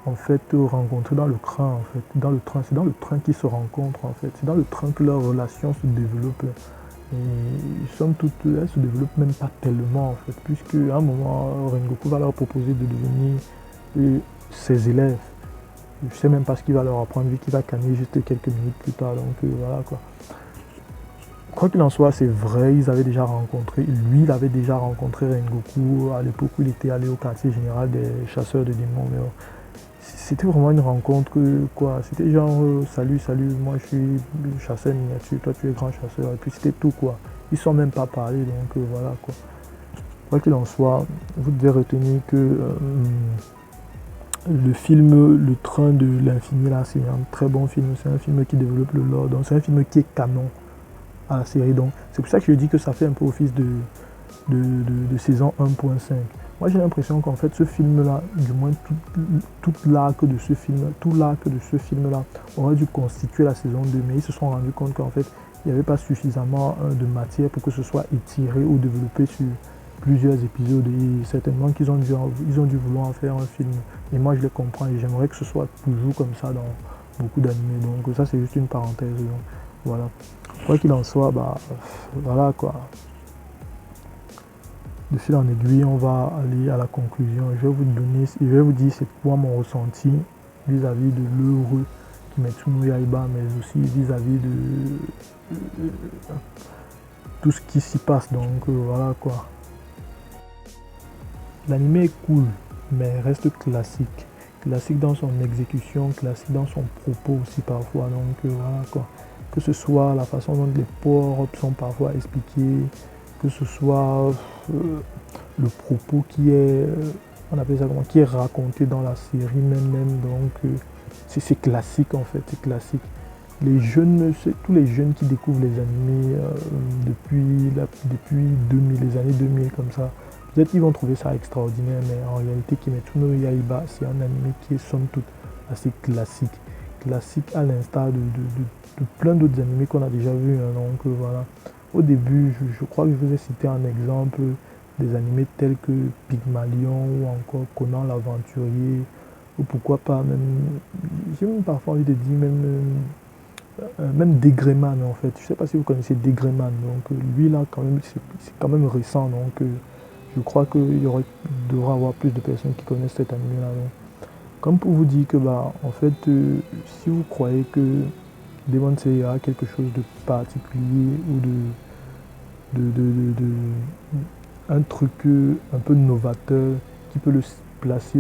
en fait rencontrés dans le train, en fait, dans le train, c'est dans le train qu'ils se rencontrent, en fait, c'est dans le train que leur relation se développe. Et somme toute, elle se développe même pas tellement, en fait, puisque à un moment, Rengoku va leur proposer de devenir ses élèves. Je ne sais même pas ce qu'il va leur apprendre vu qu'il va canner juste quelques minutes plus tard. Donc voilà quoi. Quoi qu'il en soit, c'est vrai, ils avaient déjà rencontré, lui il avait déjà rencontré Rengoku à l'époque où il était allé au quartier général des chasseurs de démons. Mais c'était vraiment une rencontre quoi. C'était genre salut, moi je suis chasseur miniature, toi tu es grand chasseur. Et puis c'était tout quoi. Ils ne sont même pas parlé donc voilà quoi. Quoi qu'il en soit, vous devez retenir que le film Le Train de l'Infini, là, c'est un très bon film. C'est un film qui développe le lore. Donc, c'est un film qui est canon à la série. Donc, c'est pour ça que je dis que ça fait un peu office de saison 1.5. Moi, j'ai l'impression qu'en fait, ce film-là, du moins tout l'arc de ce film-là, aurait dû constituer la saison 2. Mais ils se sont rendus compte qu'en fait, il n'y avait pas suffisamment de matière pour que ce soit étiré ou développé sur plusieurs épisodes et certainement qu'ils ont dû vouloir en faire un film. Et moi je les comprends et j'aimerais que ce soit toujours comme ça dans beaucoup d'animés. Donc ça c'est juste une parenthèse. Donc, voilà. Quoi qu'il en soit, bah voilà quoi. De fil en aiguille, on va aller à la conclusion. Je vais vous dire c'est quoi mon ressenti vis-à-vis de l'heureux Kimetsu no Yaiba, mais aussi vis-à-vis de tout ce qui s'y passe. Donc voilà quoi. L'anime est cool, mais reste classique. Classique dans son exécution, classique dans son propos aussi parfois. Donc voilà quoi. que ce soit la façon dont les power-ups sont parfois expliqués, que ce soit le propos qui est, on appelle ça comment, qui est raconté dans la série même. Donc c'est classique en fait, c'est classique. Les jeunes, tous les jeunes qui découvrent les animés depuis 2000, les années 2000 comme ça, peut-être qu'ils vont trouver ça extraordinaire, mais en réalité Kimetsu no Yaiba, c'est un animé qui est somme toute assez classique. Classique à l'instar de plein d'autres animés qu'on a déjà vus. Hein, donc voilà. Au début, je crois que je vous ai cité un exemple des animés tels que Pygmalion ou encore Conan l'Aventurier, ou pourquoi pas même, j'ai même parfois envie de dire même Degreman en fait. Je ne sais pas si vous connaissez Degreman. Donc lui là, quand même, c'est quand même récent. Donc je crois qu'il devrait y avoir plus de personnes qui connaissent cet animé là. Donc. Comme pour vous dire que bah en fait, si vous croyez que Demon Slayer a quelque chose de particulier ou un truc un peu novateur qui peut le placer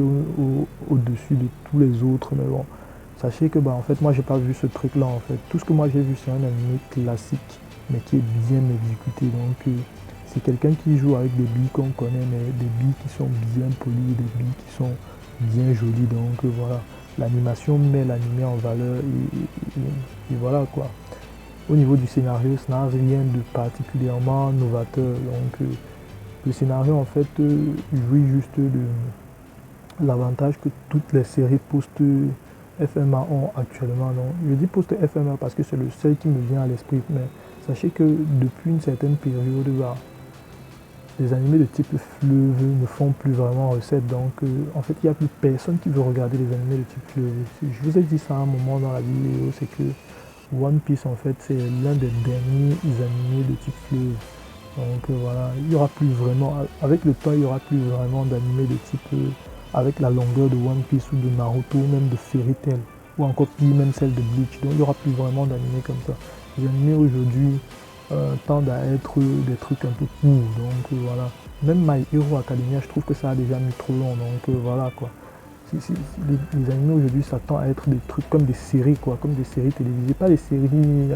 au-dessus de tous les autres, mais bon, sachez que bah en fait moi j'ai pas vu ce truc là en fait. Tout ce que moi j'ai vu c'est un anime classique mais qui est bien exécuté. Donc c'est quelqu'un qui joue avec des billes qu'on connaît, mais des billes qui sont bien polies, des billes qui sont bien jolies. Donc voilà, l'animation met l'animé en valeur et voilà quoi. Au niveau du scénario, ça n'a rien de particulièrement novateur. Donc le scénario en fait jouit juste de l'avantage que toutes les séries post-FMA ont actuellement. Donc, je dis post-FMA parce que c'est le seul qui me vient à l'esprit, mais sachez que depuis une certaine période, bah, les animés de type fleuve ne font plus vraiment recette. Donc en fait, il n'y a plus personne qui veut regarder les animés de type fleuve. Je vous ai dit ça à un moment dans la vidéo, c'est que One Piece en fait c'est l'un des derniers animés de type fleuve. Donc voilà, il n'y aura plus vraiment, avec le temps, il n'y aura plus vraiment d'animés de type avec la longueur de One Piece ou de Naruto ou même de Fairy Tail ou encore plus même celle de Bleach. Donc il n'y aura plus vraiment d'animés comme ça. Les animés aujourd'hui tendent à être des trucs un peu courts. Donc voilà, même My Hero Academia, je trouve que ça a déjà mis trop long. Donc voilà quoi. Les animés aujourd'hui s'attendent à être des trucs comme des séries quoi, comme des séries télévisées, pas des séries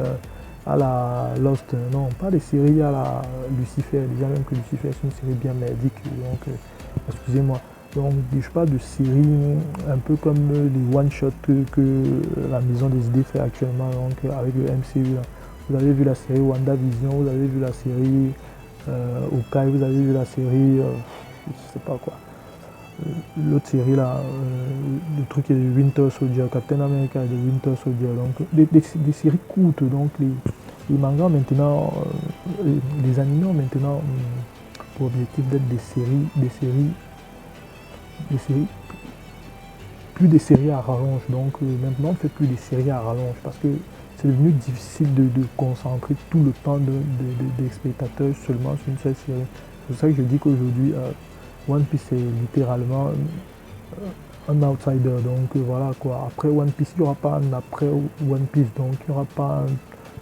à la Lost, non, pas des séries à la Lucifer, déjà même que Lucifer c'est une série bien merdique, donc excusez-moi. Donc je parle de séries un peu comme les one-shots que la maison des idées fait actuellement donc, avec le MCU. Là. Vous avez vu la série WandaVision, vous avez vu la série Hawkeye, vous avez vu la série, je sais pas quoi. L'autre série là, le truc est de Winter Soldier, Captain America et de Winter Soldier, donc des séries courtes, donc les mangas maintenant, les animés ont maintenant pour objectif d'être des séries, plus des séries à rallonge, donc maintenant on ne fait plus des séries à rallonge parce que c'est devenu difficile de concentrer tout le temps des spectateurs seulement sur une seule série. C'est pour ça que je dis qu'aujourd'hui, One Piece est littéralement un outsider, donc voilà quoi. Après One Piece, il n'y aura pas un après One Piece, donc il n'y aura pas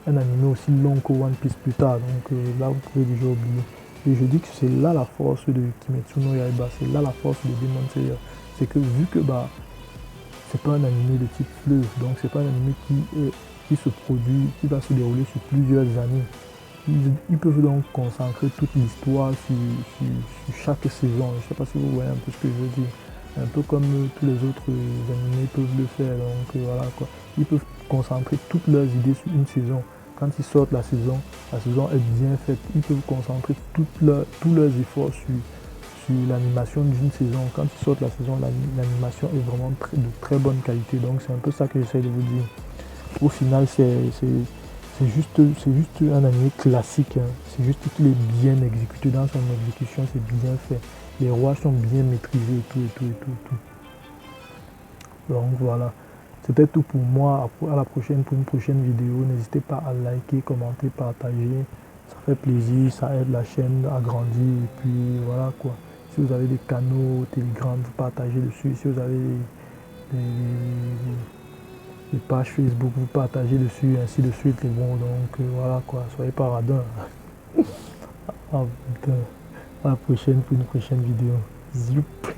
un animé aussi long que One Piece plus tard, donc là vous pouvez déjà oublier. Et je dis que c'est là la force de Kimetsu no Yaiba, c'est là la force de Demon Slayer, c'est que vu que bah c'est pas un animé de type fleuve, donc c'est pas un animé qui se produit, qui va se dérouler sur plusieurs années. Ils peuvent donc concentrer toute l'histoire sur chaque saison. Je ne sais pas si vous voyez un peu ce que je veux dire. Un peu comme tous les autres animés peuvent le faire. Donc voilà quoi. Ils peuvent concentrer toutes leurs idées sur une saison. Quand ils sortent la saison est bien faite. Ils peuvent concentrer tous leurs efforts sur l'animation d'une saison. Quand ils sortent la saison, l'animation est vraiment de très bonne qualité. Donc c'est un peu ça que j'essaie de vous dire. Au final, c'est juste un animé classique, hein. C'est juste qu'il est bien exécuté dans son exécution, c'est bien fait. Les rois sont bien maîtrisés et tout. Donc voilà, c'était tout pour moi. À la prochaine pour une prochaine vidéo. N'hésitez pas à liker, commenter, partager. Ça fait plaisir, ça aide la chaîne à grandir. Et puis voilà quoi. Si vous avez des canaux Telegram, vous partagez dessus. Si vous avez des pages Facebook, vous partagez dessus, ainsi de suite. Et bon, donc voilà quoi, soyez pas radins. Ah, putain. À la prochaine pour une prochaine vidéo. Zoup.